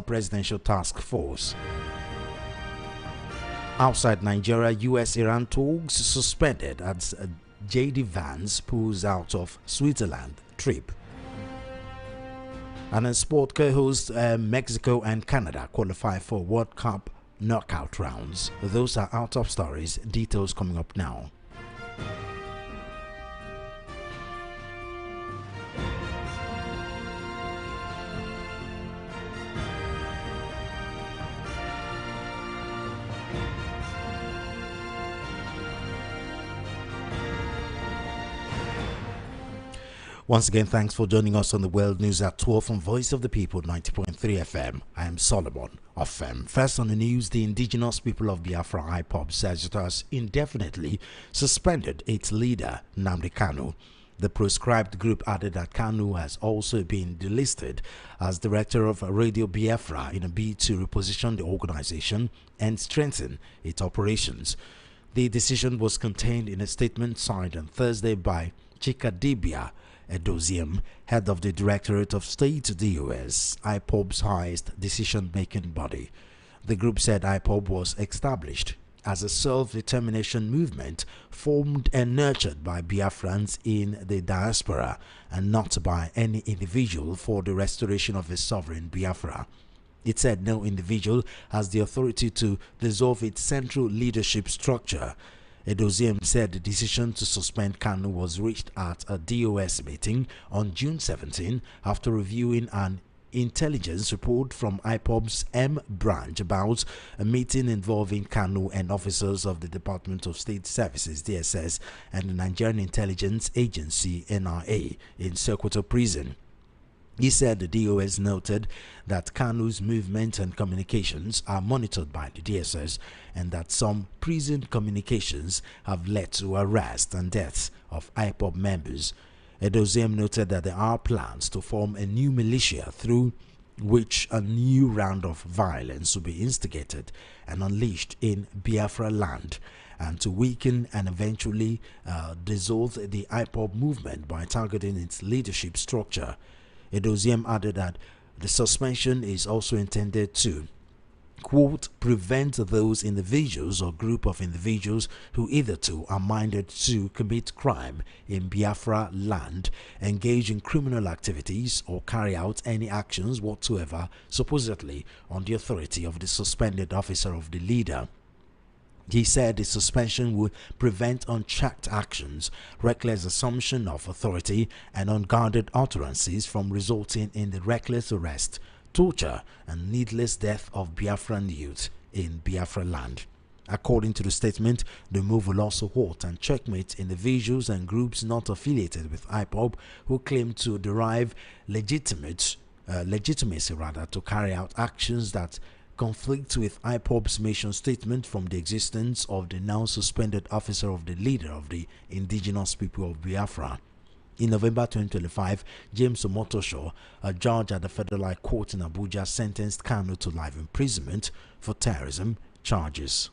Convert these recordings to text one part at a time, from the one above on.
presidential task force. Outside Nigeria, US-Iran talks suspended as J.D. Vance pulls out of Switzerland trip. And in sport, co-hosts Mexico and Canada qualify for World Cup knockout rounds. Those are our top stories. Details coming up now. Once again, thanks for joining us on the World News at 12 from Voice of the People 90.3 FM. I am Solomon Ofem. First on the news, the Indigenous People of Biafra IPOB says it has indefinitely suspended its leader, Nnamdi Kanu. The proscribed group added that Kanu has also been delisted as director of Radio Biafra in a bid to reposition the organization and strengthen its operations. The decision was contained in a statement signed on Thursday by Chikadibia Edoziem, head of the Directorate of State, DOS, IPOB's highest decision-making body. The group said IPOB was established as a self-determination movement formed and nurtured by Biafrans in the diaspora and not by any individual for the restoration of a sovereign Biafra. It said no individual has the authority to dissolve its central leadership structure. Edoziem said the decision to suspend Kanu was reached at a DOS meeting on June 17 after reviewing an intelligence report from IPOB's M branch about a meeting involving Kanu and officers of the Department of State Services (DSS) and the Nigerian Intelligence Agency (NIA) in Sokoto prison. He said the DOS noted that Kanu's movement and communications are monitored by the DSS and that some prison communications have led to arrest and deaths of IPOB members. Edoziem noted that there are plans to form a new militia through which a new round of violence will be instigated and unleashed in Biafra land, and to weaken and eventually dissolve the IPOB movement by targeting its leadership structure. Edoziem added that the suspension is also intended to, quote, prevent those individuals or group of individuals who hitherto are minded to commit crime in Biafra land, engage in criminal activities, or carry out any actions whatsoever supposedly on the authority of the suspended officer of the leader. He said the suspension would prevent unchecked actions, reckless assumption of authority, and unguarded utterances from resulting in the reckless arrest, torture, and needless death of Biafran youth in Biafra land. According to the statement, the move will also halt and checkmate individuals and groups not affiliated with IPOB who claim to derive legitimacy to carry out actions that conflict with IPOB's mission statement from the existence of the now suspended officer of the leader of the Indigenous People of Biafra. In November 2025, James Omotosho, a judge at the Federal High Court in Abuja, sentenced Kanu to life imprisonment for terrorism charges.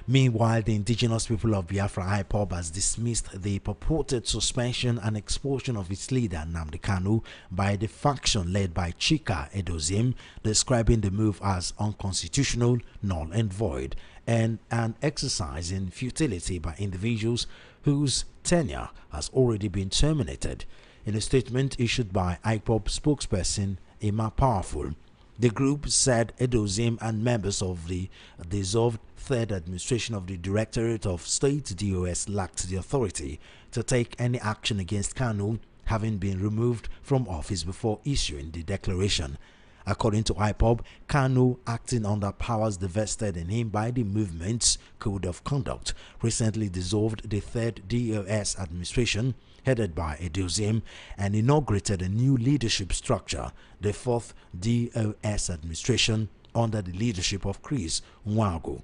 Meanwhile, the Indigenous People of Biafra IPOB has dismissed the purported suspension and expulsion of its leader Nnamdi Kanu by the faction led by Chika Edoziem, describing the move as unconstitutional, null and void, and an exercise in futility by individuals whose tenure has already been terminated. In a statement issued by IPOB spokesperson Emma Powerful, the group said Edoziem and members of the dissolved third administration of the Directorate of State (DOS) lacked the authority to take any action against Kanu, having been removed from office before issuing the declaration. According to IPOB, Kanu, acting under powers divested in him by the movement's Code of Conduct, recently dissolved the third DOS administration headed by Edoziem and inaugurated a new leadership structure, the fourth DOS administration under the leadership of Chris Nwagu.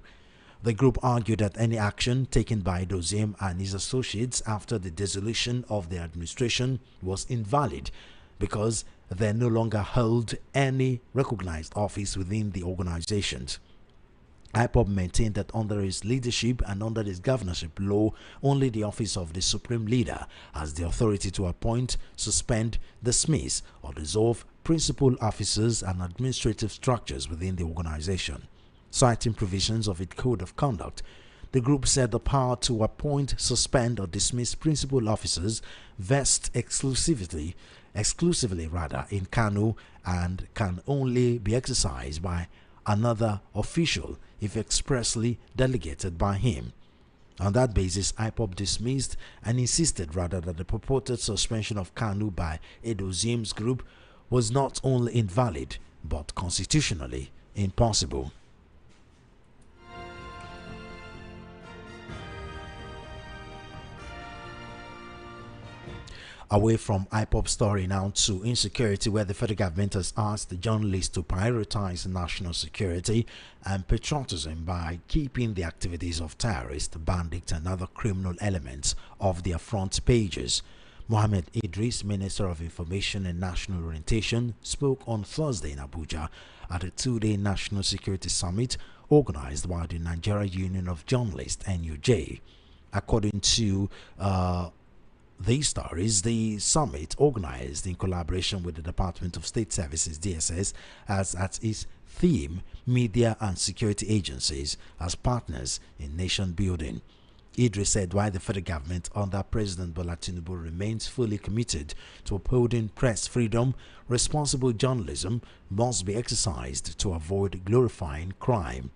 The group argued that any action taken by Edoziem and his associates after the dissolution of the administration was invalid because they no longer held any recognized office within the organizations. IPOB maintained that under his leadership and under his governorship law, only the office of the Supreme Leader has the authority to appoint, suspend, dismiss, or dissolve principal officers and administrative structures within the organization. Citing provisions of its Code of Conduct, the group said the power to appoint, suspend, or dismiss principal officers vests exclusively in Kanu and can only be exercised by another official if expressly delegated by him. On that basis, IPOB dismissed and insisted rather that the purported suspension of Kanu by Edoziem's group was not only invalid but constitutionally impossible. Away from IPOB story now to insecurity, where the federal government has asked the journalists to prioritize national security and patriotism by keeping the activities of terrorists, bandits, and other criminal elements off their front pages. Mohammed Idris, Minister of Information and National Orientation, spoke on Thursday in Abuja at a two-day National Security Summit organized by the Nigeria Union of Journalists, NUJ. According to these stories, the summit, organized in collaboration with the Department of State Services (DSS), has at its theme media and security agencies as partners in nation building. Idris said while the federal government under President Bola Tinubu remains fully committed to upholding press freedom, responsible journalism must be exercised to avoid glorifying crime.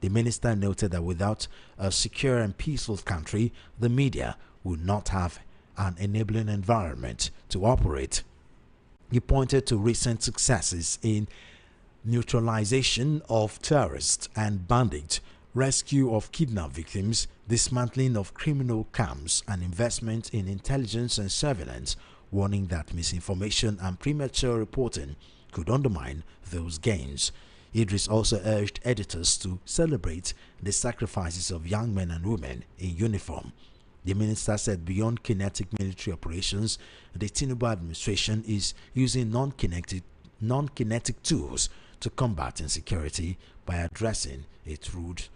The minister noted that without a secure and peaceful country, the media would not have an enabling environment to operate. He pointed to recent successes in neutralization of terrorists and bandits, rescue of kidnapped victims, dismantling of criminal camps, and investment in intelligence and surveillance, warning that misinformation and premature reporting could undermine those gains. Idris also urged editors to celebrate the sacrifices of young men and women in uniform. The minister said beyond kinetic military operations, the Tinubu administration is using non-kinetic tools to combat insecurity by addressing its root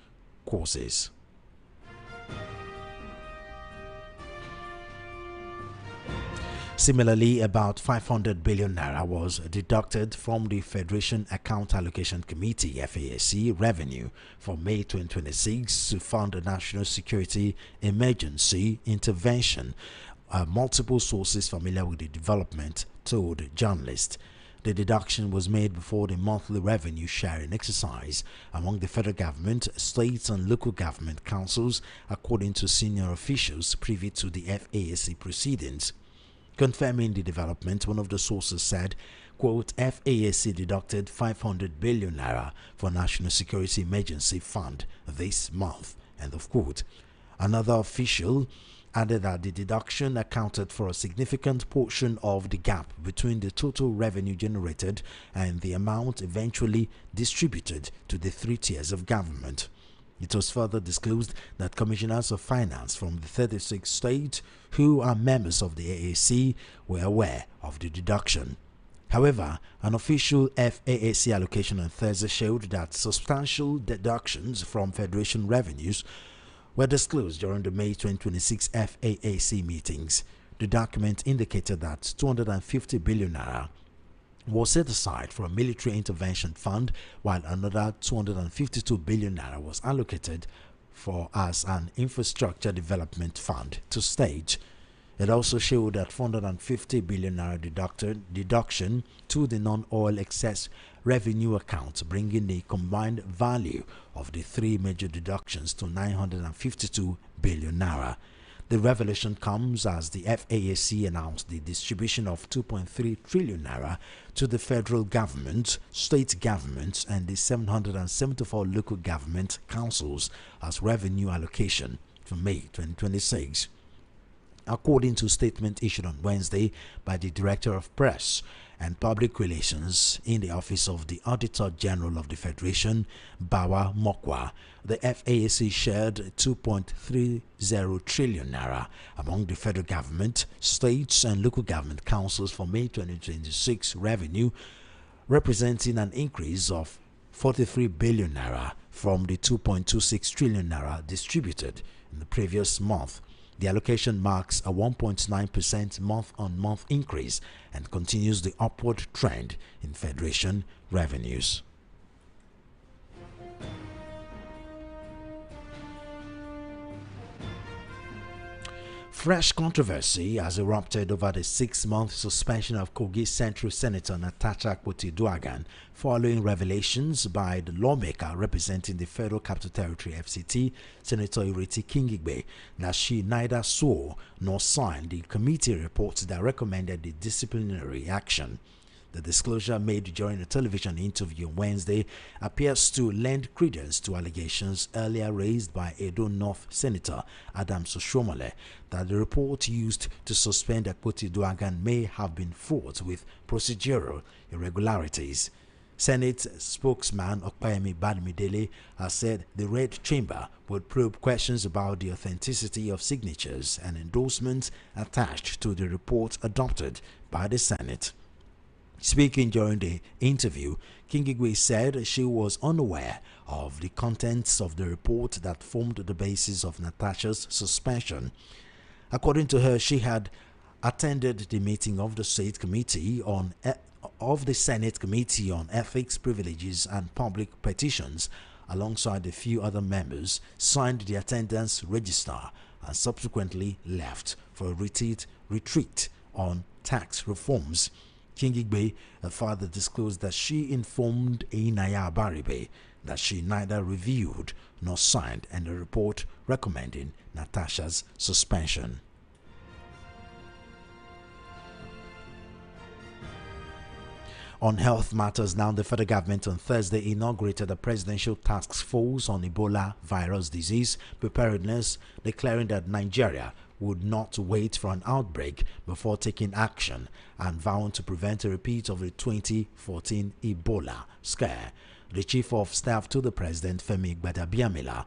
causes. Similarly, about 500 billion naira was deducted from the Federation Account Allocation Committee (FASC) revenue for May 2026 to fund a national security emergency intervention. Multiple sources familiar with the development told journalists. The deduction was made before the monthly revenue sharing exercise among the federal government, states, and local government councils, according to senior officials privy to the FASC proceedings. Confirming the development, one of the sources said, quote, FASC deducted 500 billion naira for National Security Emergency Fund this month, end of quote. Another official added that the deduction accounted for a significant portion of the gap between the total revenue generated and the amount eventually distributed to the three tiers of government. It was further disclosed that commissioners of finance from the 36 states who are members of the AAC were aware of the deduction. However, an official FAAC allocation on Thursday showed that substantial deductions from federation revenues were disclosed during the May 2026 FAAC meetings. The document indicated that 250 billion naira was set aside for a military intervention fund, while another 252 billion naira was allocated for as an infrastructure development fund to state. It also showed that 450 billion naira deduction to the non-oil excess revenue account, bringing the combined value of the three major deductions to 952 billion naira. The revelation comes as the FAAC announced the distribution of 2.3 trillion naira to the federal government, state governments, and the 774 local government councils as revenue allocation for May 2026. According to a statement issued on Wednesday by the Director of Press and Public Relations in the Office of the Auditor General of the Federation, Bawa Mokwa, the FAAC shared 2.30 trillion naira among the federal government, states, and local government councils for May 2026 revenue, representing an increase of 43 billion naira from the 2.26 trillion naira distributed in the previous month. The allocation marks a 1.9% month-on-month increase and continues the upward trend in Federation revenues. Fresh controversy has erupted over the 6-month suspension of Kogi Central Senator Natasha Akpoti-Uduaghan following revelations by the lawmaker representing the Federal Capital Territory FCT, Senator Ireti Kingigbe, that she neither saw nor signed the committee report that recommended the disciplinary action. The disclosure made during a television interview on Wednesday appears to lend credence to allegations earlier raised by Edo North Senator Adams Oshiomhole that the report used to suspend Akpoti-Uduaghan may have been fraught with procedural irregularities. Senate spokesman Okpayemi Badmidele has said the Red Chamber would probe questions about the authenticity of signatures and endorsements attached to the report adopted by the Senate. Speaking during the interview, Kingigwe said she was unaware of the contents of the report that formed the basis of Natasha's suspension. According to her, she had attended the meeting of the Senate Committee on Ethics, Privileges and Public Petitions, alongside a few other members, signed the attendance register and subsequently left for a retreat on tax reforms. Kingigbe further disclosed that she informed Inaya Baribe that she neither reviewed nor signed any report recommending Natasha's suspension. On health matters now, the federal government on Thursday inaugurated a presidential task force on Ebola virus disease preparedness, declaring that Nigeria would not wait for an outbreak before taking action and vowing to prevent a repeat of the 2014 Ebola scare. The chief of staff to the president, Femi Gbadabiamila,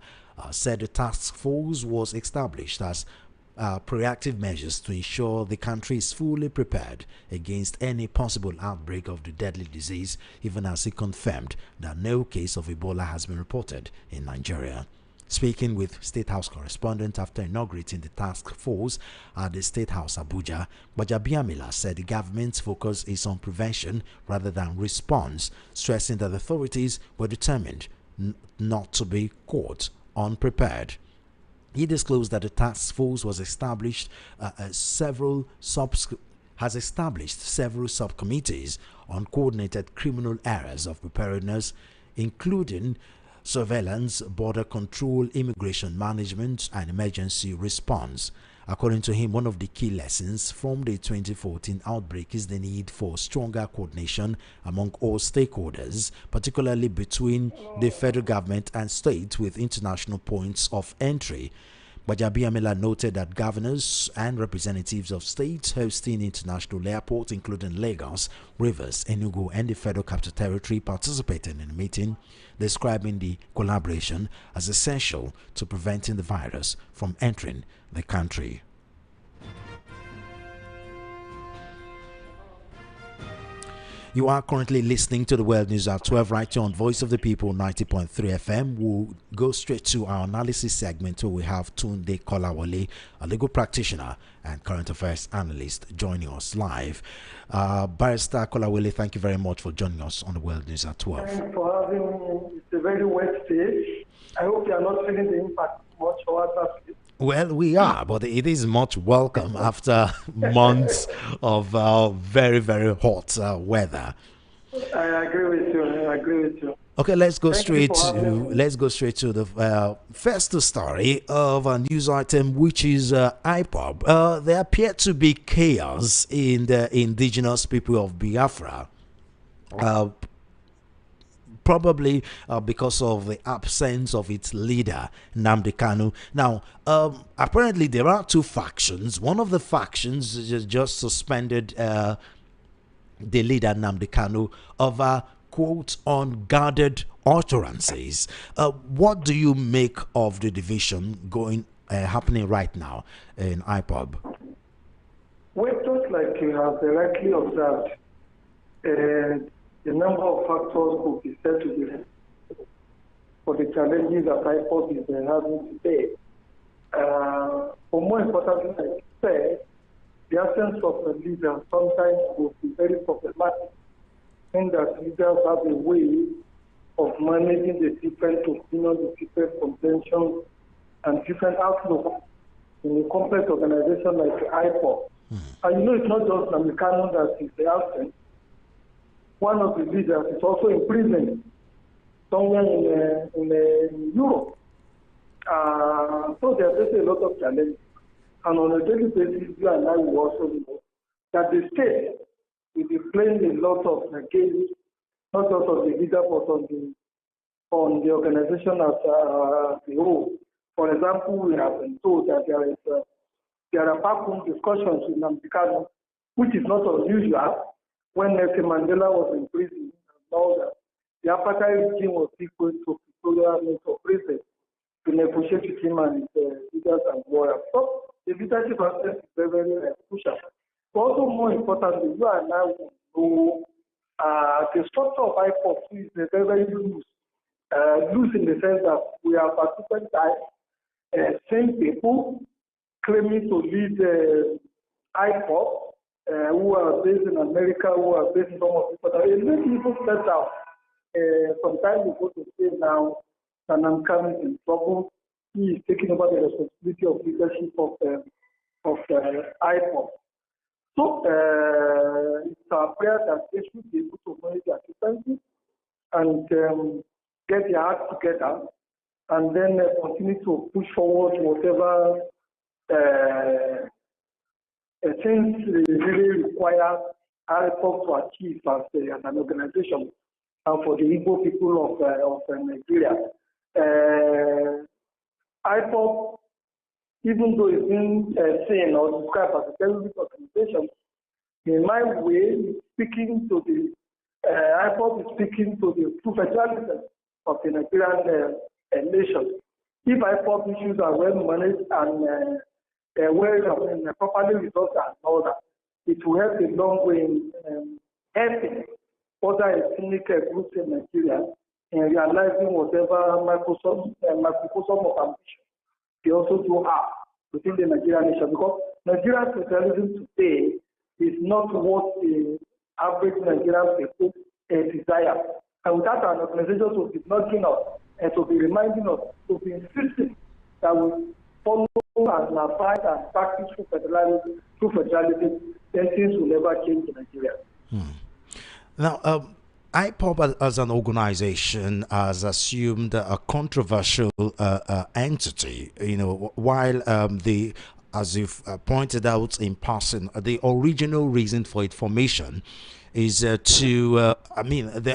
said the task force was established as proactive measures to ensure the country is fully prepared against any possible outbreak of the deadly disease, even as he confirmed that no case of Ebola has been reported in Nigeria. Speaking with State House correspondent after inaugurating the task force at the State House Abuja, Gbadabiamila said the government's focus is on prevention rather than response, stressing that authorities were determined not to be caught unprepared. He disclosed that the task force was established several subcommittees on coordinated criminal areas of preparedness, including surveillance, border control, immigration management, and emergency response. According to him, one of the key lessons from the 2014 outbreak is the need for stronger coordination among all stakeholders, particularly between the federal government and states with international points of entry. Gbadabiamila noted that governors and representatives of states hosting international airports, including Lagos, Rivers, Enugu, and the Federal Capital Territory, participated in the meeting, describing the collaboration as essential to preventing the virus from entering the country. You are currently listening to the World News at 12 right here on Voice of the People 90.3 FM. We'll go straight to our analysis segment where we have Tunde Kolawole, a legal practitioner and current affairs analyst, joining us live. Barrister Kolawole, thank you very much for joining us on the World News at 12. Thanks for having me. It's a very wet day. I hope you are not feeling the impact much or what. Well, we are, but it is much welcome after months of very, very hot weather. I agree with you. Okay, let's go straight to the first story of a news item, which is IPOB. There appear to be chaos in the Indigenous People of Biafra. Probably because of the absence of its leader, Nnamdi Kanu. Now, apparently there are two factions. One of the factions just suspended the leader, Nnamdi Kanu, over, quote, unguarded utterances. What do you make of the division happening right now in IPOB? Well, just like you have rightly observed, the number of factors could be said to be. for the challenges that IPOB is having today. But more importantly, like I said, the absence of a leader sometimes will be very problematic, in that leaders have a way of managing the different opinions, the different conventions, and different outlooks in a complex organization like the IPOB. And you know, it's not just Nnamdi Kanu that is the absent. One of the leaders is also in prison somewhere in Europe. So there are a lot of challenges. And on a daily basis, you and I will also know that the state will be playing a lot of games, not just on the leader, but on the organization as a whole. For example, we have been told that there are backroom discussions with Nnamdi Kanu, which is not unusual. When Nelson Mandela was in prison, the apartheid regime was equal to Victoria of prison to negotiate with him and his leaders and warriors. So the leadership aspect is very, very crucial. But also more importantly, you and I will know the structure of IPOB is very, very loose. Loose in the sense that we are participant types, same people claiming to lead IPOB, who are based in America, who are based in some of the other. It makes people set out. Sometimes we go to say now, and I'm coming in trouble. He is taking over the responsibility of leadership of IPOB. So it's our prayer that they should be able to manage their differences and get their act together, and then continue to push forward whatever things really require IPOB to achieve as an organization and for the Igbo people of Nigeria. IPOB, even though it's been seen or described as a terrorist organization, in my way, speaking to the IPOB is speaking to the true federalism of the Nigerian nation. If IPOB issues are well managed and properly resolved and all that, it will help a long way in helping other ethnic groups in Nigeria in realizing whatever microcosm of ambition they also do have within the Nigerian nation. Because Nigerian federalism today is not what the average Nigerian people desire. And without an organization to be nudging us and to be reminding us, to be insisting that we follow and abide and practice through federalism, then things will never change in Nigeria. Now, IPOB as an organization has assumed a controversial entity, while as you've pointed out in passing, the original reason for its formation is there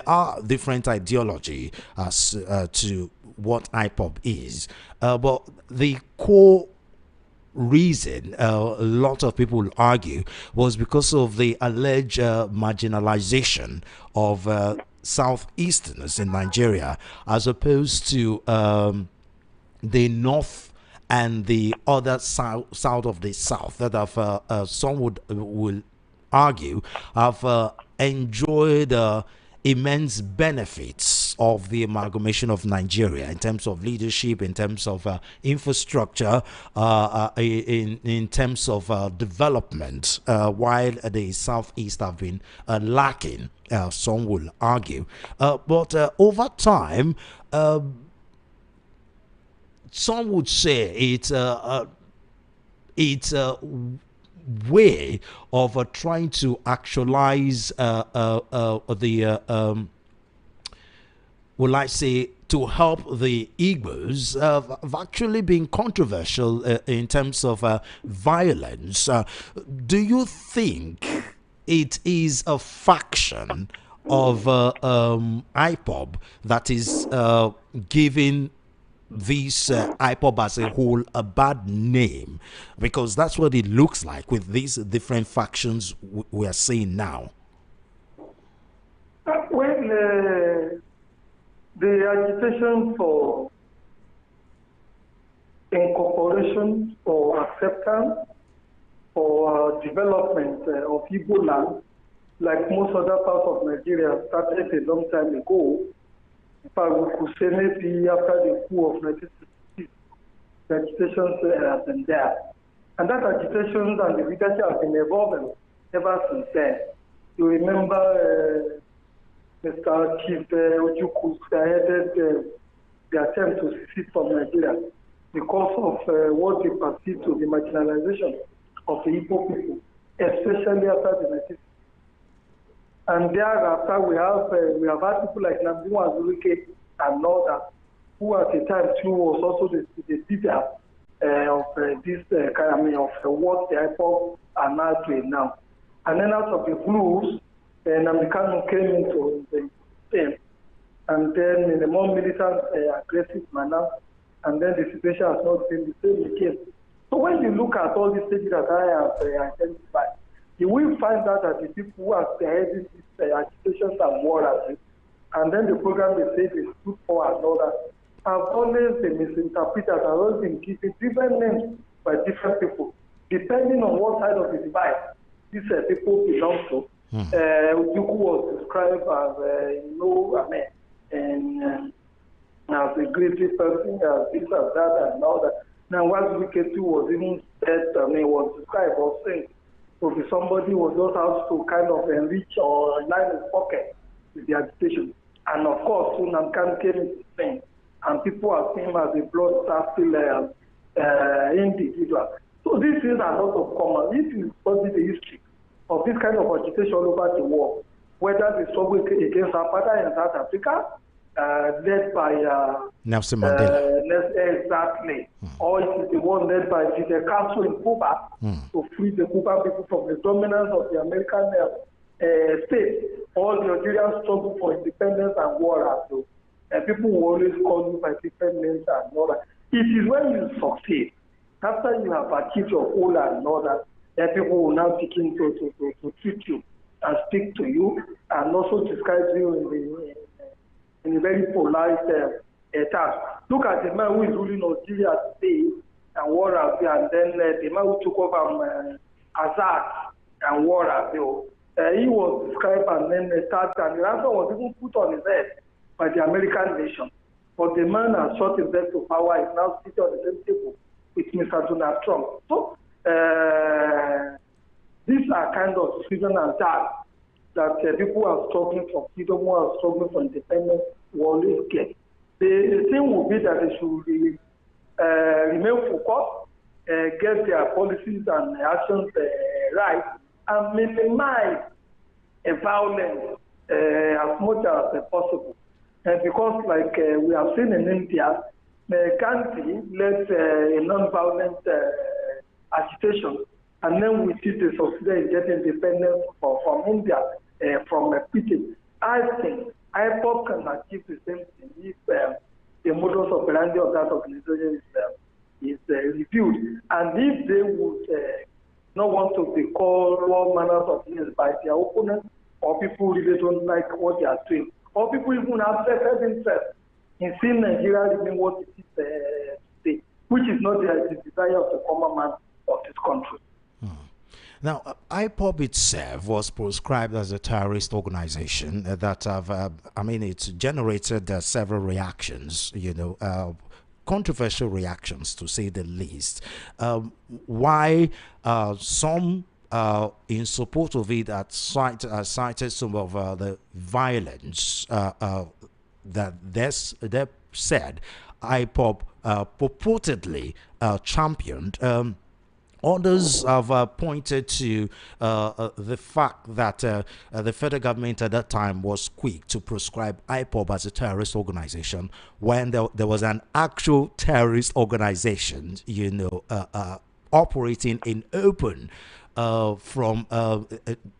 are different ideology as to what IPOB is, but the core reason a lot of people will argue was because of the alleged marginalization of southeasterners in Nigeria, as opposed to the north and the other south of the south that have some will argue have enjoyed immense benefits of the amalgamation of Nigeria in terms of leadership, in terms of infrastructure, in terms of development, while the southeast have been lacking, some will argue. But over time, some would say it's a way of trying to actualize will I say, to help the Igbos, have actually been controversial in terms of violence. Do you think it is a faction of IPOB that is giving this IPOB as a whole a bad name? Because that's what it looks like with these different factions we are seeing now. The agitation for incorporation, for acceptance, for development of Igbo land, like most other parts of Nigeria, started a long time ago. In fact, we could say maybe after the coup of 1966, the agitations have been there. And that agitation and the leadership have been evolving ever since then. You remember Mr. Chief Ojukwu headed the attempt to secede from Nigeria because of what they perceived to be marginalization of the IPOB people, especially after the 1960s. And thereafter, we have had people like Nnamdi Kanu and others, who at the time too was also the leader of this of what the IPOB are now doing now. And then out of the blues, Nnamdi Kanu came into the game, and then in a more militant, aggressive manner, and then the situation has not been the same again. So when you look at all these things that I have identified, you will find out that the people who are spearheading these agitations and war, and then the program they say they stood for and all that, have always been misinterpreted, have always been given different names by different people, depending on what side of the divide these people belong to. Ojukwu was described as, as a great person, as this, as that, and all that. Now, what Wike too was even said, was described or saying, to be somebody who was just out to kind of enrich or line his pocket with the agitation. And of course, Nnamdi Kanu came into Spain, and people are seeing him as a bloodthirsty individual. So these things are not of common. If you study the history of this kind of agitation all over the world, whether the struggle against apartheid in South Africa, led by Nelson Mandela. Exactly. Or it is the one led by the Council in Cuba to free the Cuban people from the dominance of the American state. All the Algerian struggle for independence and war. So, people will always call you by different names and all that. It is when you succeed, after you have achieved your goal and all that, then people will now begin to treat you and speak to you and also describe you in a very polite terms. Look at the man who is ruling Algeria today and war and then the man who took over Azad and war he was described and then attacked, and the ransom was even put on his head by the American nation. But the man has shot himself to power, is now sitting on the same table with Mr. Donald Trump. So these are kind of season and time that people are struggling for freedom, who are struggling for independence, will always get. The thing will be that they should remain focused, get their policies and actions right, and minimize violence as much as possible. Because like we have seen in India, Gandhi led a non-violent agitation, and then we see the succeeded in getting independence from India, from Britain. I think IPOB can achieve the same thing if the modus operandi of that organization is reviewed, and if they would not want to be called all manners of things by their opponents, or people who really don't like what they are doing, or people even have self-interest in seeing Nigeria remain what it is today, which is not the desire of the common man of this country. Now, IPOB itself was proscribed as a terrorist organization that have, it's generated several reactions, controversial reactions to say the least. Why some in support of it had cited some of the violence that they said IPOB purportedly championed. Others have pointed to the fact that the federal government at that time was quick to proscribe IPOB as a terrorist organization when there was an actual terrorist organization, operating in open from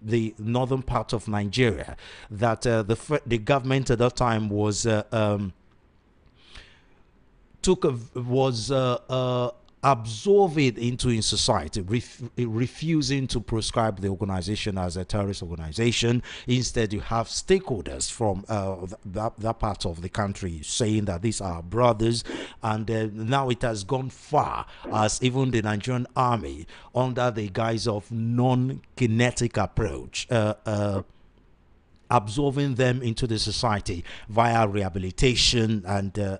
the northern part of Nigeria. That the government at that time was absorb it into in society, refusing to proscribe the organization as a terrorist organization. Instead, you have stakeholders from that part of the country saying that these are brothers, and now it has gone far as even the Nigerian army, under the guise of non-kinetic approach, absorbing them into the society via rehabilitation and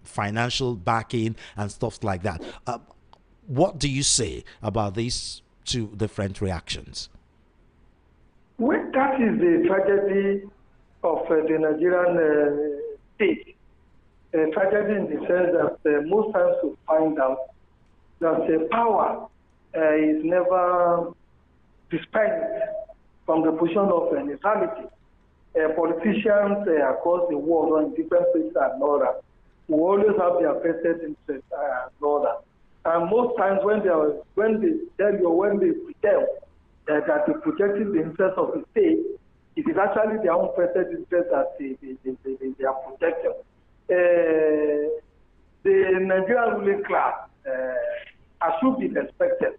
financial backing and stuff like that. What do you say about these two different reactions? Well, that is the tragedy of the Nigerian state. A tragedy in the sense that most times we find out that power is never dispensed from the position of neutrality. Politicians across the world or in different places and all that will always have their vested interest and all that. And most times when they tell you or when they pretend that they're protecting the interest of the state, it is actually their own vested interest that they are protecting. The Nigerian ruling class should be expected,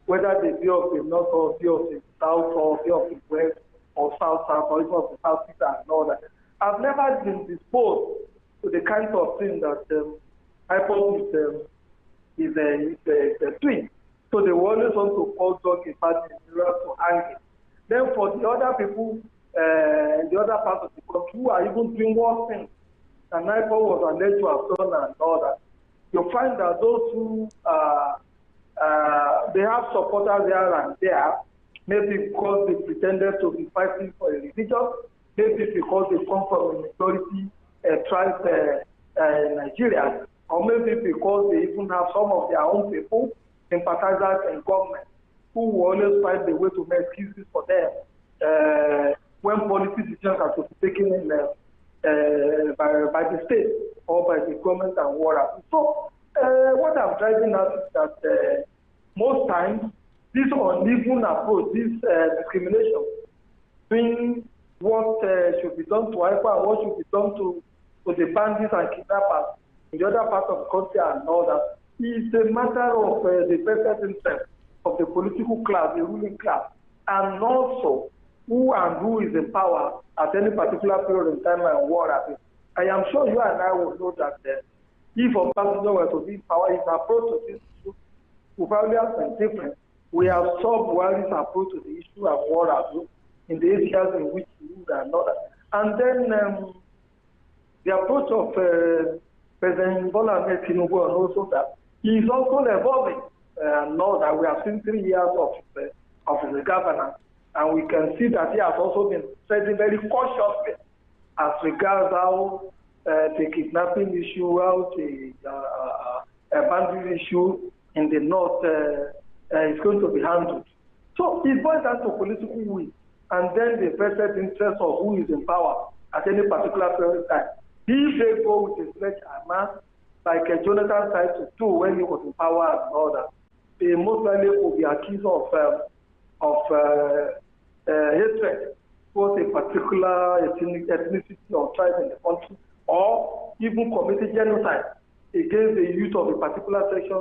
whether they be of the north or be of the south or be of the west or south or even of the southeast and all that. I've never been disposed to the kind of thing that IPOB is a twin. So they always want to call dog a party in order to hang it. Then for the other people, the other parts of the country who are even doing worse things than IPOB was alleged to have done and all that, you find that those who they have supporters here and there, maybe because they pretended to be fighting for a religion, maybe because they come from a majority tribe Nigeria, or maybe because they even have some of their own people, sympathizers in government, who will always find a way to make excuses for them when policy decisions are to be taken in, by the state or by the government and whatever. So what I'm driving at is that most times this uneven approach, this discrimination between what should be done to IPOB and what should be done to the bandits and kidnappers in the other part of the country and all that, is a matter of the vested interest of the political class, the ruling class, and also who is in power at any particular period in time and what happens. I am sure you and I will know that if Obasanjo were to be in power, his approach to this issue would probably have been different. We have solved Buhari's approach to the issue and what happens in the areas in which he ruled and all that. And then the approach of President Bola Ahmed Tinubu and also that he is also evolving. Now that we have seen 3 years of the governance, and we can see that he has also been treading very cautiously as regards how the kidnapping issue, how the bandit issue in the north is going to be handled. So it boils down to political will, and then the vested interest of who is in power at any particular period of time. If they go with a sledgehammer, like Jonathan tried to do when he was in power and all that, they most likely will be accused of hatred towards a particular ethnicity or tribe in the country, or even committed genocide against the youth of a particular section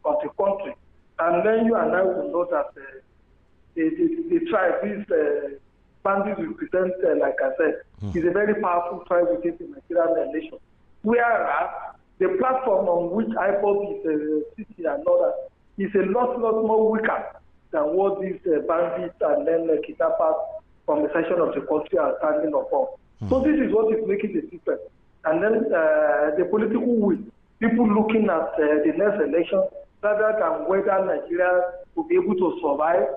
of the country. And then you and I will know that the tribe, these bandits represent, like I said, is a very powerful tribe within the Nigerian nation. Whereas the platform on which IPOB is sitting and all that is a lot more weaker than what these bandits and then kidnappers from the section of the country are standing upon. So this is what is making the difference. And then the political will, people looking at the next election, rather than whether Nigeria will be able to survive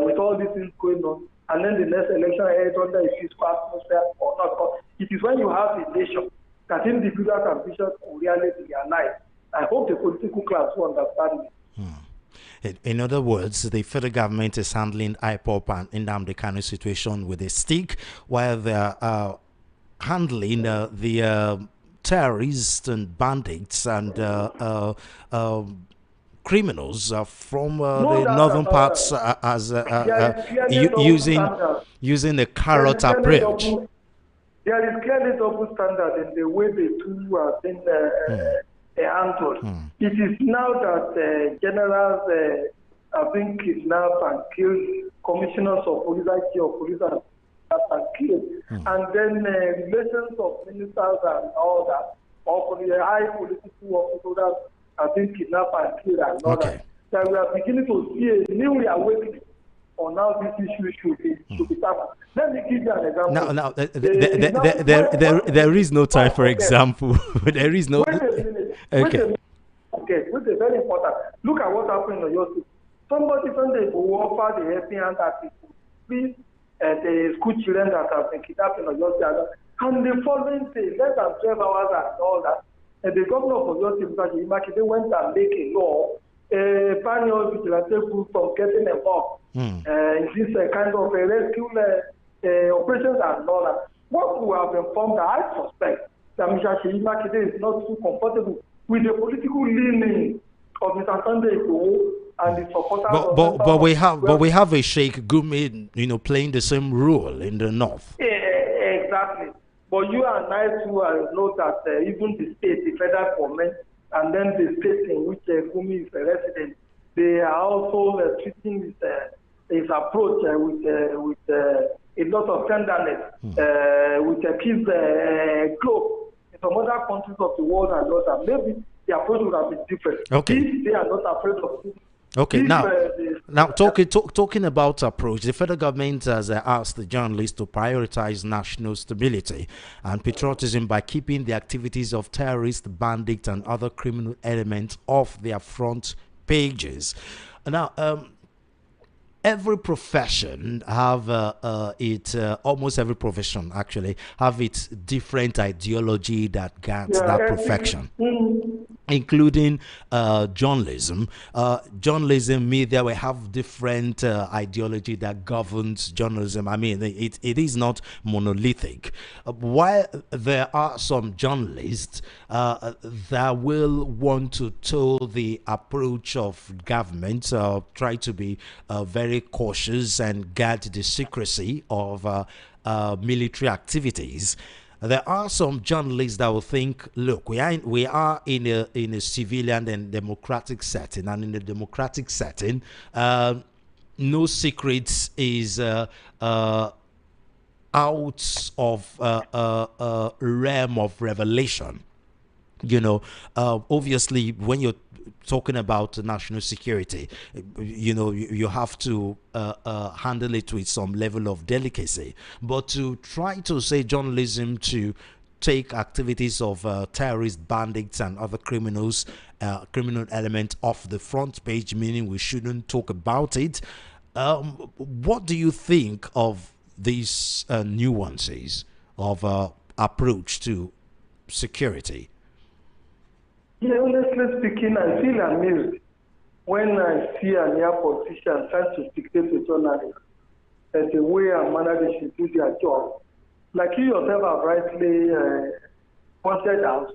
with all these things going on, and then the next election heads under a peaceful atmosphere or not. It is when you have a nation that individual ambitions will really be realized. I hope the political class will understand it. In other words, the federal government is handling IPOB and Nnamdi Kanu situation with a stick, while they're handling the terrorists and bandits and criminals from the northern parts as using the carrot approach. There is clearly double standard in the way the two are being handled. It is now that generals are being kidnapped and killed, commissioners of police, IT of police are killed, and then relations of ministers and all that, or the high political officers are being kidnapped and killed and all that. So we are beginning to see a new reawakening on how this issue should be tackled. Let me give you an example. Now, there is no time for example. There is no. Wait a minute. Okay. Okay, which is very important. Look at what happened in your school. Somebody Sunday will offer the helping hand that please the school children that have been kidnapped in your school. And the following day, less than 12 hours and all that, the governor of your state, they went and make a law banning all vigilante groups from getting involved in this kind of rescue operations and all that. What we have informed, I suspect that Mr. Sheyi is not too comfortable with the political leaning of Mr. Sunday and the supporters. But we have a Sheikh Gumi, playing the same role in the north. Exactly. But you and I too know that even the state, the federal government, and then the state in which Gumi is a resident, they are also treating his approach with a lot of tenderness, with a peace globe. In some other countries of the world and all that, maybe the approach would have been different. Okay. If they are not afraid of it. Okay, now talking about approach, the federal government has asked the journalists to prioritize national stability and patriotism by keeping the activities of terrorists, bandits, and other criminal elements off their front pages. Now, every profession have almost every profession actually have its different ideology that guides that profession. Including journalism. Journalism, media, we have different ideology that governs journalism. I mean, it is not monolithic. While there are some journalists that will want to toe the approach of government, try to be very cautious and guard the secrecy of military activities. There are some journalists that will think, look, we are in a civilian and democratic setting, and in the democratic setting, no secrets is out of realm of revelation. Obviously, when you're talking about national security, you have to handle it with some level of delicacy. But to try to say journalism to take activities of terrorists, bandits, and other criminal elements off the front page, meaning we shouldn't talk about it. What do you think of these nuances of approach to security? Yeah, honestly speaking, I feel amused when I see an air politician trying to dictate to journalists that the way and manner they should do their job. Like you yourself have rightly pointed out,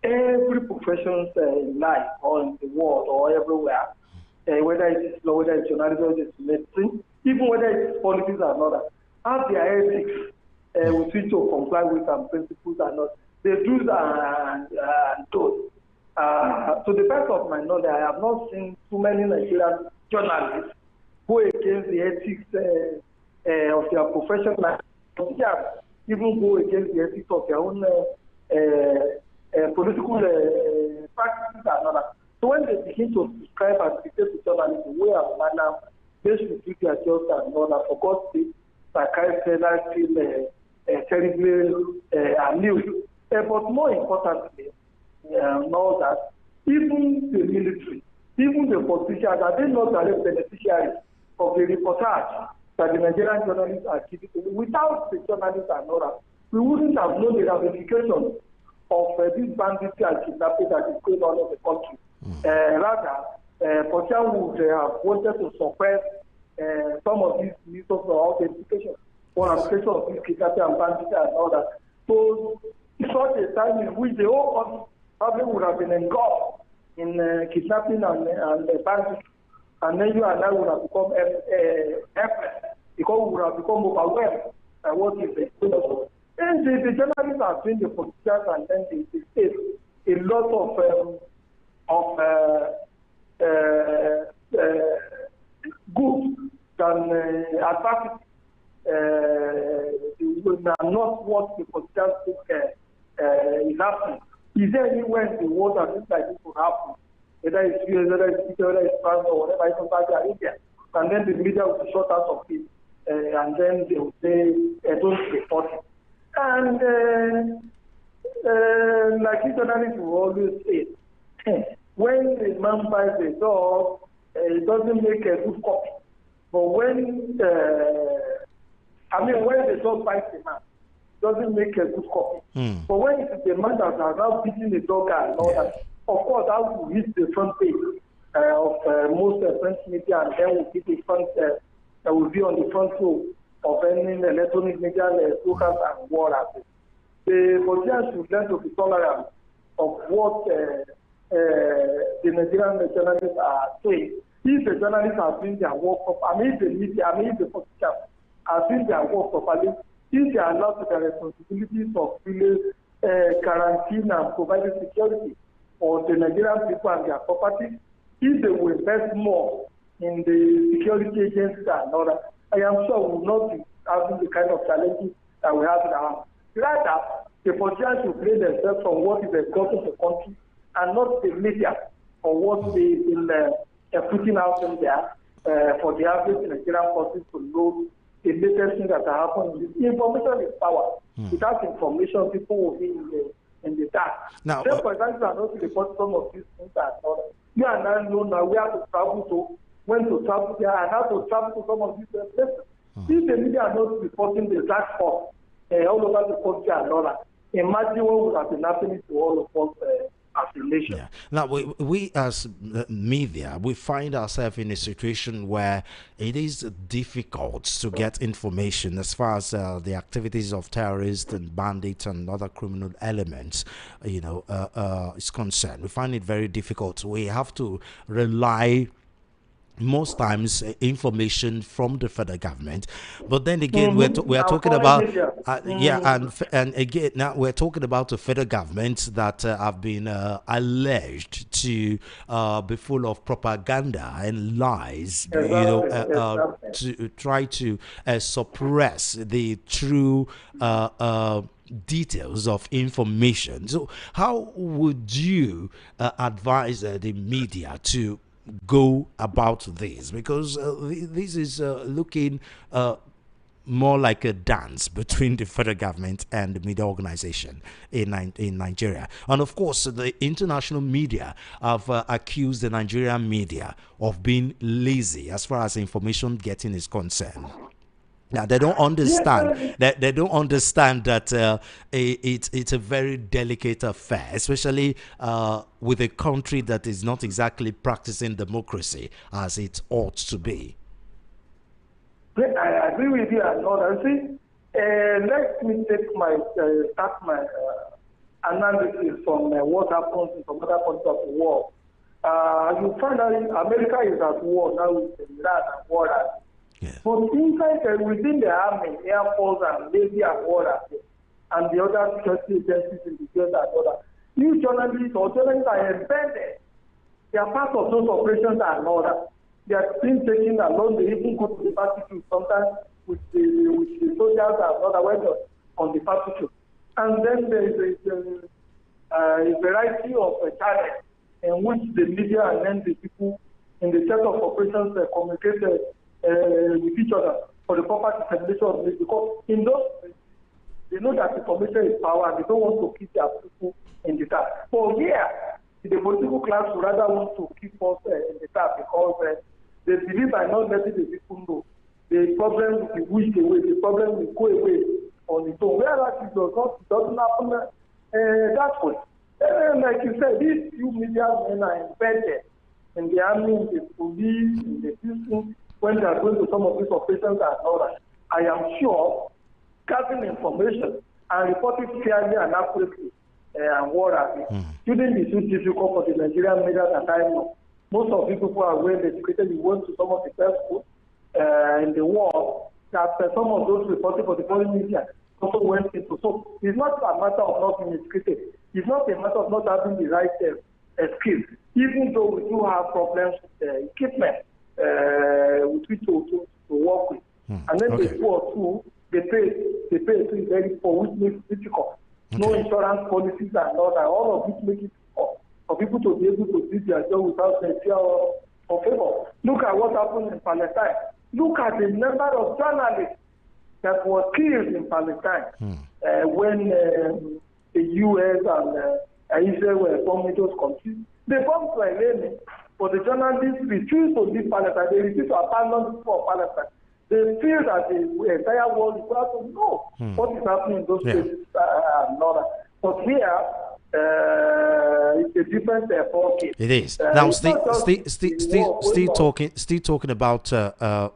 every profession in life or in the world or everywhere, whether it's law, whether it's journalism, whether it's medicine, even whether it's politics or not, have their ethics with which to comply with and principles and not. They do and don't. To the best of my knowledge, I have not seen too many Nigerian journalists go against the ethics of their profession, even go against the ethics of their own political practices and all that. So when they begin to subscribe and dictate to journalists the way and manner they should do their jobs and all that, for God's sake, I feel terribly amused. But more importantly, know that even the military, even the politicians, are they not direct beneficiaries of the reportage that the Nigerian journalists are giving? Without the journalists and all that, we wouldn't have known the ramifications of this banditry and kidnapping that is going on in the country. Rather, Potian would have wanted to suppress some of these news of the implications or application of this kidnapping and banditry and all that. So, it's such a time in which the whole country probably would have been engulfed in kidnapping and banditry, and then you and I would have become helpless because we would have become overwhelmed by what is going on. And the journalists are doing the politicians and then the state a lot of good than adversity. Are not what the politicians think is happening. Is there anywhere in the world that things like this will happen? Whether it's US, whether it's Italy, whether it's France, or whatever, it's Saudi Arabia. and then the media will be shut out of it, and then they will say, don't report it. And like journalists will always say, when a man buys a dog, it doesn't make a good copy. But when the dog bites a man, it doesn't make a good copy. But when it is a man that has now beaten the dog and all that, of course, that will hit the front page of most French media, and then will be the front, will be on the front row of any electronic media slogans and war articles. The Nigerians should learn to be tolerant of what the Nigerian journalists are saying. If the journalists are doing their work properly, if the media, if the politicians are doing their work properly, if they are allowed to their responsibilities of really quarantine and providing security for the Nigerian people and their property, if they will invest more in the security agencies and all that, I am sure we will not be having the kind of challenges that we have in our hands. Rather, the politicians should play themselves on what is important to the country and not the media or what they are putting out in there for the average Nigerian person to know the latest things that are happening. Information is power. Without information, people will be in the dark. Now, then, for example, I not report some of these things and all that. You and I know now we have to travel to, when to travel there, and how to travel to some of these places. If the media are not reporting the exact fault all over the country and all that, imagine what would have been happening to all of us as a nation. Yeah. Now, we as media, we find ourselves in a situation where it is difficult to get information as far as the activities of terrorists and bandits and other criminal elements, is concerned. We find it very difficult. We have to rely most times information from the federal government, but then again we are talking about and again now we're talking about the federal government that have been alleged to be full of propaganda and lies, to try to suppress the true details of information. So how would you advise the media to go about this? Because this is looking more like a dance between the federal government and the media organization in Nigeria. And of course, the international media have accused the Nigerian media of being lazy as far as information getting is concerned. Now they don't understand that it's a very delicate affair, especially with a country that is not exactly practicing democracy as it ought to be. I agree with you, Arnold. See, let me start my analysis from what happens in some other parts of the world. You find out America is at war now with Iran and war. Yeah. But inside within the army, air force, and navy and water, and the other security agencies in the US and other, new journalists or journalists are embedded. They are part of those operations and order. They are being taken along. They even go to the battlefield sometimes with the soldiers and otherwise on the battlefield. And then there is a variety of channels in which the media and then the people in the set of operations communicate with each other for the proper dissemination of this, because in those they know that information is power and they don't want to keep their people in the dark. So here, the political class would rather want to keep us in the dark because they believe by not letting the people know the problem will be wished away, the problem will go away on its own. Whereas it doesn't happen that way. Like you said, these few media men are embedded in the army, in the police, in the business, when they are going to some of these operations and all that. I am sure gathering information and reporting fairly and accurately and what have you shouldn't be too difficult for the Nigerian media that I know. Most of the people are well educated. You went to some of the best schools in the world that some of those reporting for the foreign media also went into. So it's not a matter of not being educated. It's not a matter of not having the right skills, even though we do have problems with equipment with which to work with. And then the two or two, they pay to very poor, which makes it difficult. No insurance policies and all that, all of which make it difficult for people to be able to do their job without the fear of for favor. Look at what happened in Palestine. Look at the number of journalists that were killed in Palestine when the U.S. and Israel were bombing those countries. They bombed Israel, but the journalists refused to leave Palestine. They refused to abandon people of Palestine. They feel that the entire world is going to know what is happening in those places and all that. But here, it's a different ballgame. It is. Now, still talking about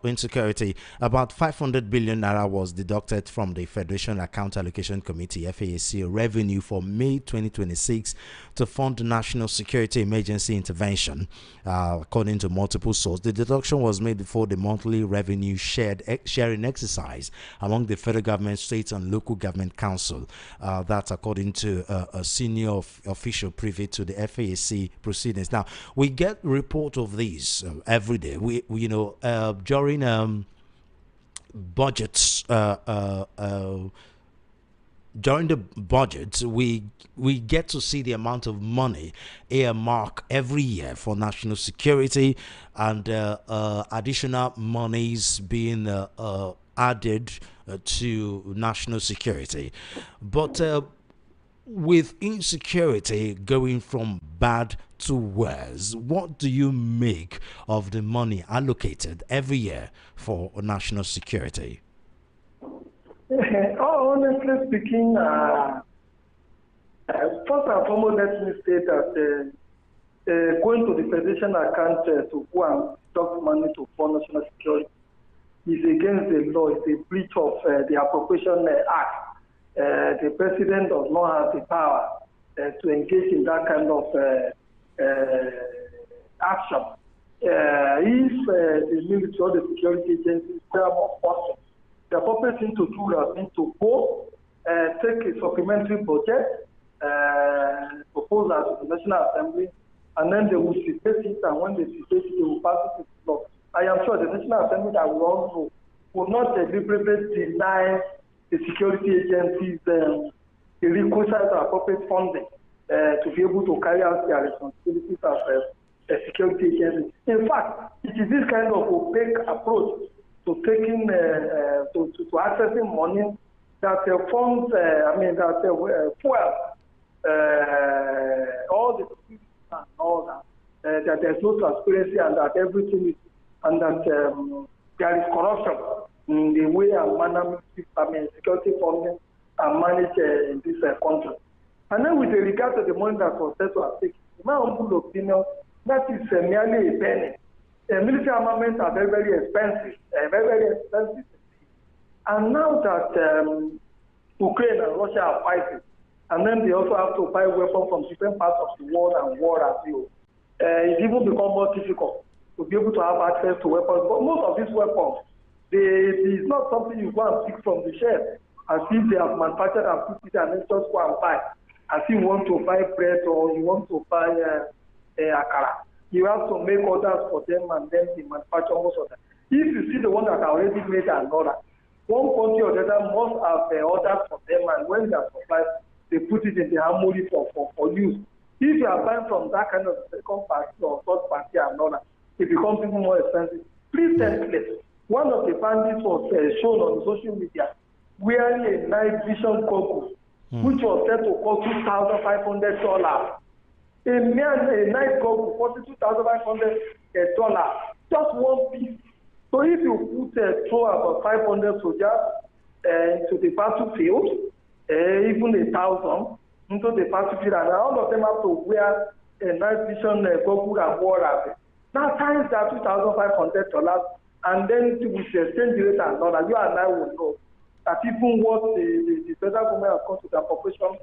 insecurity. About 500 billion naira was deducted from the Federation Account Allocation Committee (FAAC) revenue for May 2026 to fund national security emergency intervention, according to multiple sources. The deduction was made before the monthly revenue sharing exercise among the federal government, state, and local government council. That's according to a senior official privy to the FAAC proceedings. Now, we get report of these every day. We during budgets, during the budget, we get to see the amount of money earmarked every year for national security, and additional monies being added to national security. But with insecurity going from bad to worse, what do you make of the money allocated every year for national security? Honestly speaking, first and foremost, let me say that going to the Federation account to go and deduct money to fund national security is against the law. It's a breach of the Appropriation Act. The president does not have the power to engage in that kind of action. If the military or the security agencies are more possible, the appropriate thing to do would have to go, take a supplementary budget, propose that to the National Assembly, and then they will debate it, and when they debate it, they will pass it to the law. I am sure the National Assembly that will also will not deliberately deny the security agencies the requisite appropriate funding to be able to carry out their responsibilities as a security agency. In fact, it is this kind of opaque approach to taking to accessing money that funds, fuel all the security and all that. That there's no transparency and that everything is, and that there is corruption in the way and manner security funding are managed in this country. And then with regard to the money that was set to at stake, in my humble opinion, that is merely a penny. Military armaments are very, very expensive, very expensive. And now that Ukraine and Russia are fighting, and then they also have to buy weapons from different parts of the world and war as well, it's even become more difficult to be able to have access to weapons. But most of these weapons, it's not something you go and pick from the shelf as if they have manufactured and put it and then just go and buy. As if you want to buy bread or you want to buy akara. You have to make orders for them and then they manufacture most of them. If you see the one that are already made and order, one country or the other must have orders for them, and when they are supplied, they put it in the armory for use. If you are buying from that kind of second party or third party and order, it becomes even more expensive. Please tell me, one of the bandits was shown on social media wearing a night vision goggles, which was said to cost $2,500. A night goggle cost $2,500, just one piece. So if you put throw about 500 soldiers into the battlefield, even 1,000 into the battlefield, and all of them have to wear a night vision goggle and war at. Now times that $2,500, and then with the exchange rate and all that, you and I will know that even what the federal government has come to the appropriation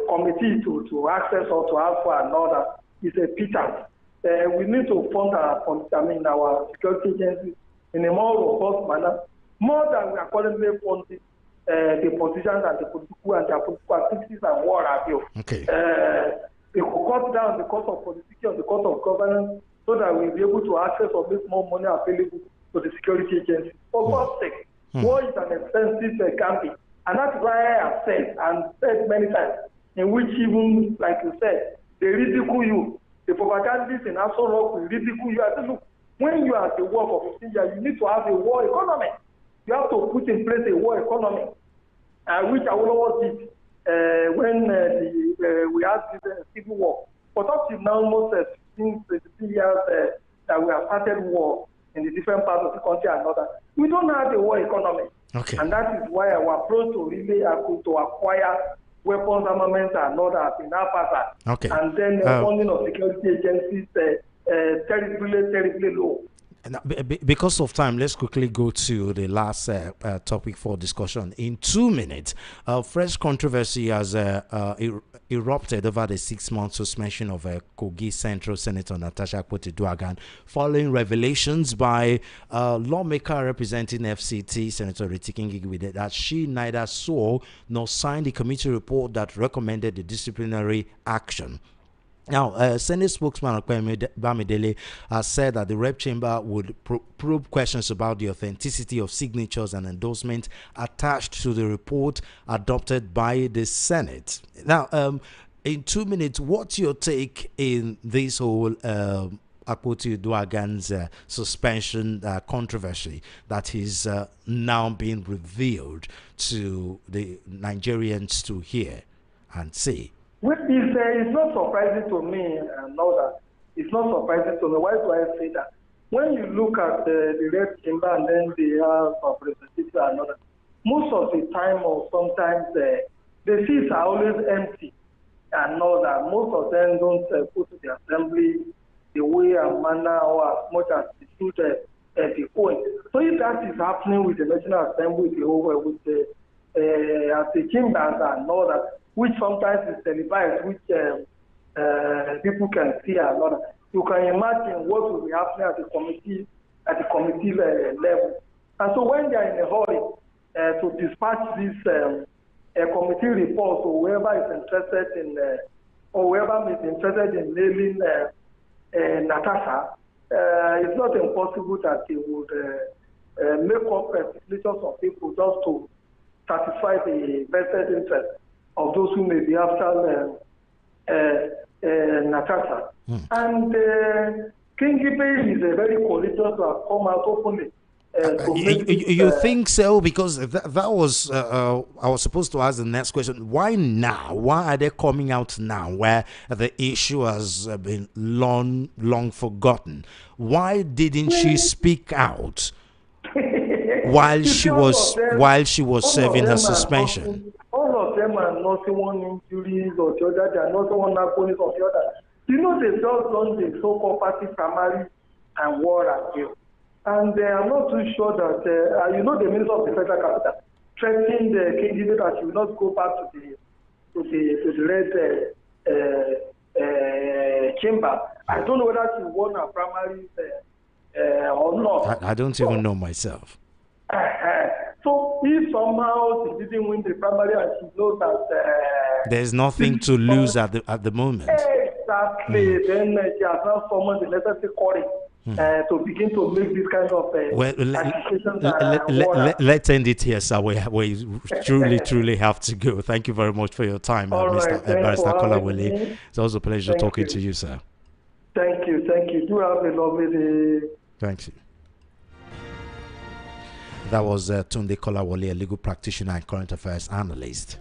committee to access or to ask for another is a pittance. We need to fund our security agencies in a more robust manner, more than we are currently funding the politicians and the political and their political activities and war abuse. Okay. It will cut down the cost of politics and the cost of governance so that we'll be able to access or make more money available to the security agencies. For God's sake, war is an expensive gambling. And that's why I have said, and said many times, in which even, like you said, they ridicule you The propagandists in Aso Rock will ridicule you. I say, look, when you are at the war for 15 years, you need to have a war economy. You have to put in place a war economy, which Awolowo did when we had this civil war. But up to now, almost 15 years that we have started war in the different parts of the country and other. We don't have a war economy. Okay. And that is why our approach to really to acquire weapons, armaments, and all that in our part. Okay. And then the funding of security agencies terribly low. Because of time, let's quickly go to the last topic for discussion. In 2 minutes, fresh controversy has erupted over the 6-month suspension of Kogi Central Senator Natasha Akpoti-Duagan following revelations by a lawmaker representing FCT, Senator Ritikin, that she neither saw nor signed the committee report that recommended the disciplinary action. Now, Senate spokesman Bamidele has said that the Rep Chamber would probe questions about the authenticity of signatures and endorsements attached to the report adopted by the Senate. Now, in 2 minutes, what's your take in this whole Akpoti-Duagan's suspension controversy that is now being revealed to the Nigerians to hear and see? Well, it's not surprising to me, and know that it's not surprising to me. Why do I say that? When you look at the Red Chamber and then the House of Representatives and other, most of the time or sometimes the seats are always empty, and know that most of them don't go to the assembly the way and manner or as much as it should be going. So if that is happening with the National Assembly, with the at the chambers and all that, which sometimes is televised, which people can see and all that, you can imagine what will be happening at the committee level. And so when they are in a hurry to dispatch this committee report, or whoever is interested in, or whoever is interested in nailing Natasha, it's not impossible that they would make up signatures of people just to satisfy the vested interest of those who may be after Natasha. And King Gibe is a very courageous to have come out openly. You think so? Because that was I was supposed to ask the next question. Why now? Why are they coming out now, where the issue has been long forgotten? Why didn't she speak out while she was serving her suspension? All of them are not one injuries or the other. They are not one police or the other. You know, they just done the so-called party primary and war and jail. And I'm not too sure that, you know, the Minister of the Federal Capital threatening the candidate that she will not go back to the Red Chamber. I don't know whether she won her primaries or not. I don't even know myself. So if somehow she didn't win the primary and she knows that there's nothing to lose at the moment. Exactly. Then she has now summoned the necessary courage to begin to make this kind of let's end it here, sir. We truly have to go. Thank you very much for your time, Mr. Barrister Kolawole. It's also a pleasure talking to you, sir. Thank you. Do have a lovely day. Thank you. That was Tunde Kolawole, a legal practitioner and current affairs analyst.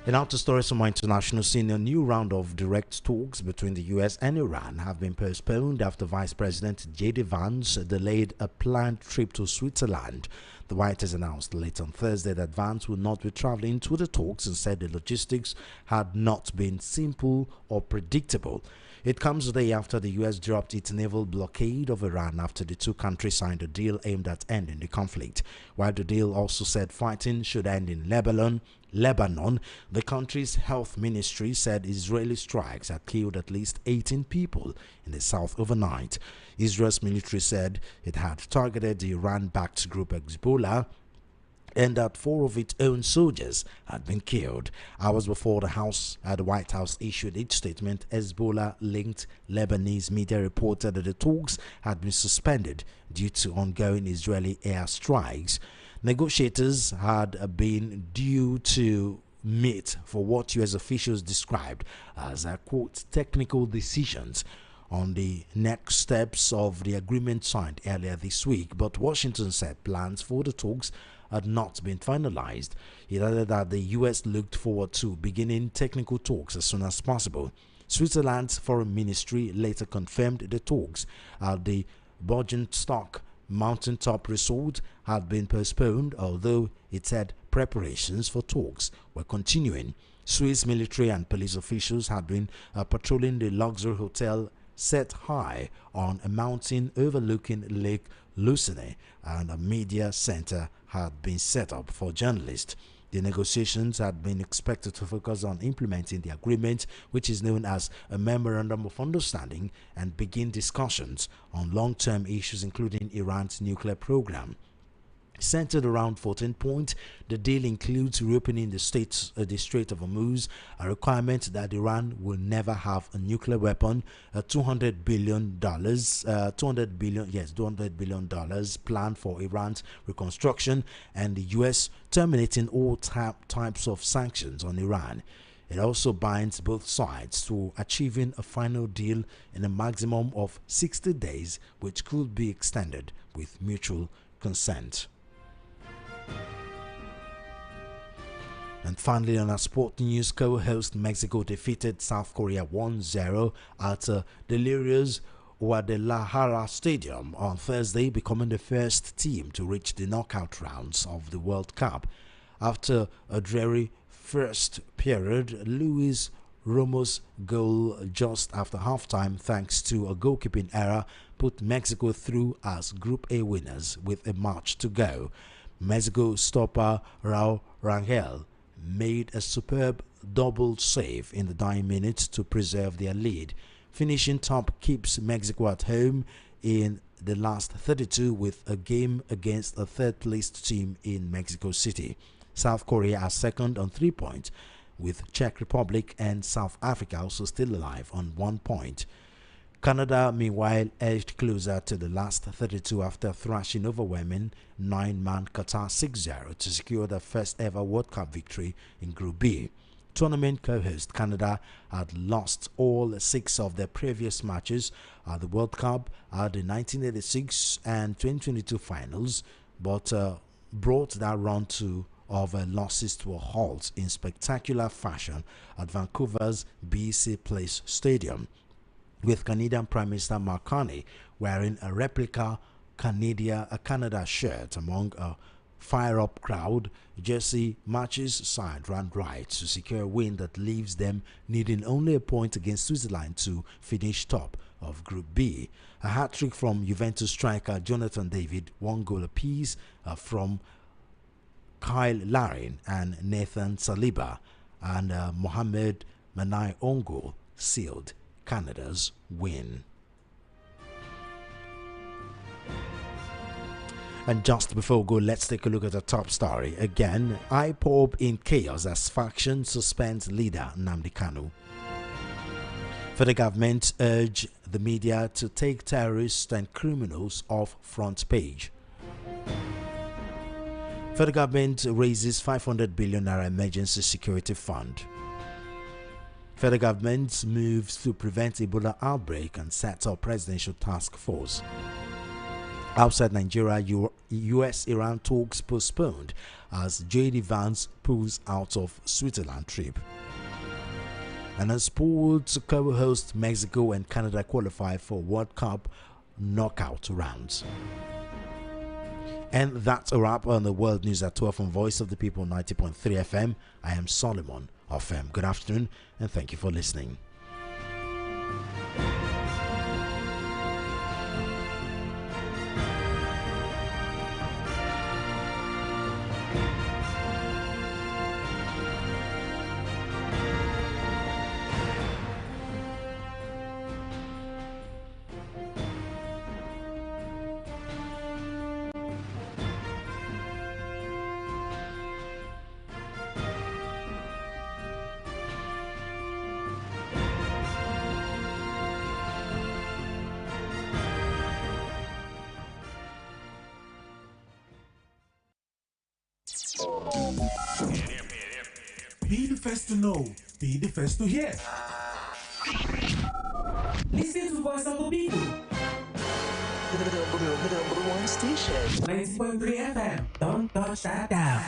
In outer stories from our international scene, a new round of direct talks between the US and Iran have been postponed after Vice President J.D. Vance delayed a planned trip to Switzerland. The White House announced late on Thursday that Vance would not be traveling to the talks and said the logistics had not been simple or predictable. It comes a day after the U.S. dropped its naval blockade of Iran after the two countries signed a deal aimed at ending the conflict. While the deal also said fighting should end in Lebanon, the country's health ministry said Israeli strikes had killed at least 18 people in the south overnight. Israel's military said it had targeted the Iran-backed group Hezbollah and that 4 of its own soldiers had been killed. Hours before the White House issued its statement, Hezbollah-linked Lebanese media reported that the talks had been suspended due to ongoing Israeli air strikes. Negotiators had been due to meet for what U.S. officials described as, quote, technical decisions on the next steps of the agreement signed earlier this week. But Washington said plans for the talks had not been finalized. It added that the U.S. looked forward to beginning technical talks as soon as possible. Switzerland's foreign ministry later confirmed the talks at the Stock mountaintop resort had been postponed, although it said preparations for talks were continuing. Swiss military and police officials had been patrolling the luxury hotel set high on a mountain overlooking Lake Lucerne, and a media center had been set up for journalists. The negotiations had been expected to focus on implementing the agreement, which is known as a Memorandum of Understanding, and begin discussions on long-term issues including Iran's nuclear program. Centered around 14 points, the deal includes reopening the Strait of Hormuz, a requirement that Iran will never have a nuclear weapon, a $200 billion plan for Iran's reconstruction, and the U.S. terminating all types of sanctions on Iran. It also binds both sides to achieving a final deal in a maximum of 60 days, which could be extended with mutual consent. And finally, on our sport news, co-host Mexico defeated South Korea 1-0 at Delirious Guadalajara Stadium on Thursday, becoming the first team to reach the knockout rounds of the World Cup. After a dreary first period, Luis Romo's goal just after halftime, thanks to a goalkeeping error, put Mexico through as Group A winners with a match to go. Mexico stopper Raul Rangel made a superb double save in the dying minutes to preserve their lead. Finishing top keeps Mexico at home in the last 32 with a game against a third-placed team in Mexico City. South Korea are second on 3 points, with Czech Republic and South Africa also still alive on 1 point. Canada, meanwhile, edged closer to the last 32 after thrashing overwhelming 9-man Qatar 6-0 to secure their first ever World Cup victory in Group B. Tournament co-host Canada had lost all 6 of their previous matches at the World Cup at the 1986 and 2022 finals, but brought that run of losses to a halt in spectacular fashion at Vancouver's BC Place Stadium, with Canadian Prime Minister Mark Carney wearing a replica Canada shirt among a fire-up crowd. Jersey matches side ran right to secure a win that leaves them needing only a point against Switzerland to finish top of Group B. A hat-trick from Juventus striker Jonathan David, 1 goal apiece from Kyle Larin and Nathan Saliba, and Mohamed Manai Ongo sealed Canada's win. And just before we go, let's take a look at the top story. Again, IPOB in chaos as faction suspends leader Nnamdi Kanu. Federal government urge the media to take terrorists and criminals off front page. Federal government raises 500 billion naira emergency security fund. Federal government moves to prevent Ebola outbreak and sets up presidential task force. Outside Nigeria, US-Iran talks postponed as J.D. Vance pulls out of Switzerland trip. And as sports co-host Mexico and Canada qualify for World Cup knockout rounds. And that's a wrap on the World News at 12 on Voice of the People 90.3 FM. I am Solomon Ofem. Good afternoon and thank you for listening. Be the first to know. Be the first to hear. Listen to Voice of the People. The number one station. 90.3 FM. Don't touch that down.